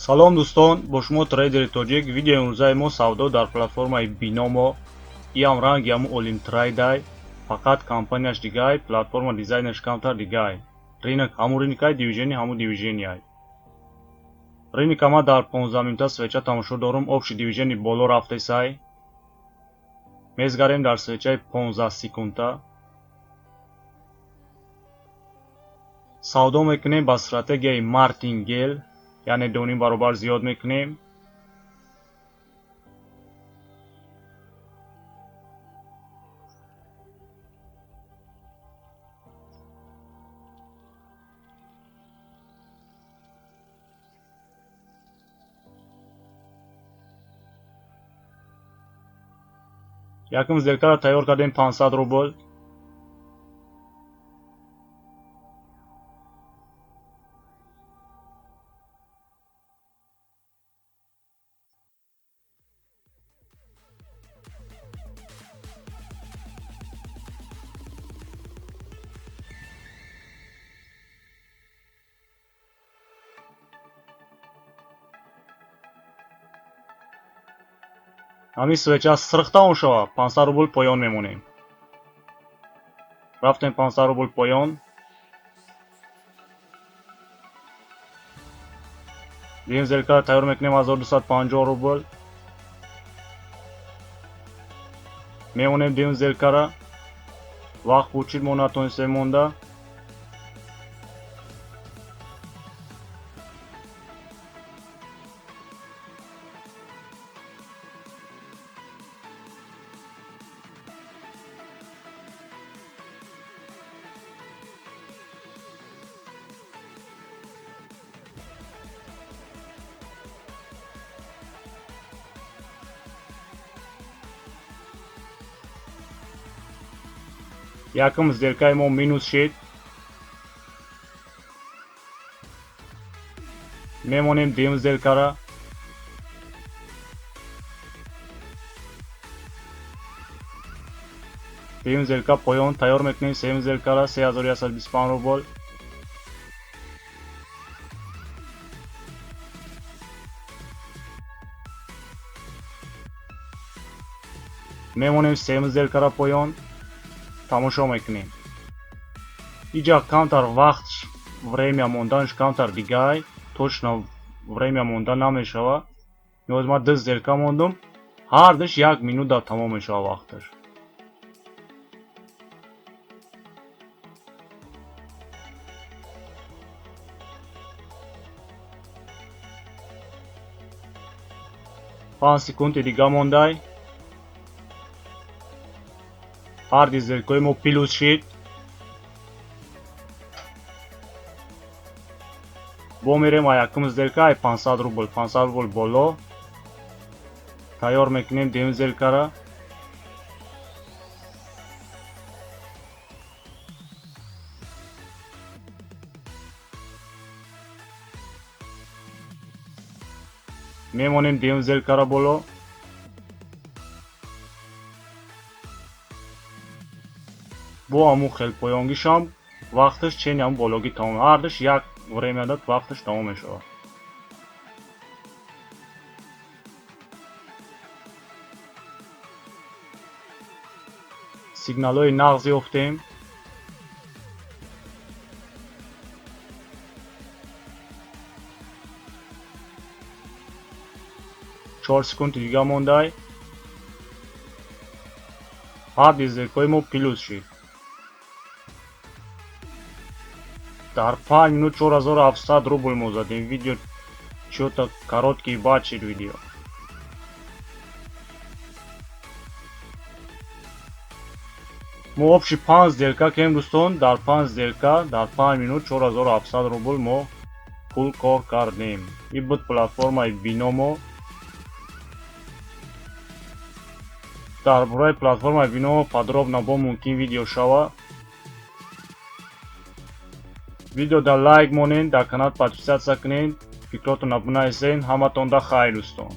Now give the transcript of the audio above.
салом дӯстон, бо шумо трейдери тоҷик. Видеои имрӯзаи мо савдо дар платформаи биномо иам ранг яму олим трейдай. Фақат компанияш дигай, платформа дизайнаш камтар дигай. Рынок ҳамун рынкай, дивизиони ҳамун дивизионияй. Рынка ма дар 15 минута свеча тамошо дорум. Обши дивизиони боло рафтесай. Мезгарем дар свечаи 15 секунда. савдо мекунем ба стратегияи мартингел, яъне 2.5 баробар зиёд мекунем. якум сделкаро тайёр кардем 500 рубл. ҳамин свеча сирх тамом шава, 500 рубл поён мемонем. рафтем 500 рубл поён. дуюм зелкаро тайёр мекунем 1250 рубл. мемонем дуюм зелкара. вақт буд 40 минут натонистем монда. якум сделкаи мо минус шид. мемонем дуюм сделкара. дуюм сделка поён. тайёр мекунем сеюм сделкара 3125 рубл. мемонем сеюм сделкара поён. тамошо мекунем. иҷа камтар вақт время монданаш камтар дигай. точно время мондан намешава. меоз ма 2 сделка мондум. ҳардаш 1 минута тамом мешава вақташ. панҷ секунди дига мондай. ҳарди зелкои мо плюс шид. бо мерем а якум зелка ай 500 рубл. 500 рубл боло. тайёр мекунем дуюм зелкара. мемонем дуюм зелкара боло. бо ҳамун хел поёнгишам вақташ чени ҳамун болохи тамом. ҳардаш як время дод вақташ тамом мешава. сигналҳои нағз ёфтем. чор секунди дига мондай. ҳарди зелкои мо плюс шид. дар 5 минут 4700 рубл мо задем. видео чё-то короткий бачит видео. мо обши 5 сделка кем дӯстон. дар 5 сделка дар 5 минут 4700 рубл мо пул кор кардем. ин буд платформаи биномо. дар бораи платформаи биномо подробно бо мумкин видео шава. видео дар лайк монед, дар канал подписатсия кунед, фикротонро бинависед. ҳаматонда хайр дӯстон.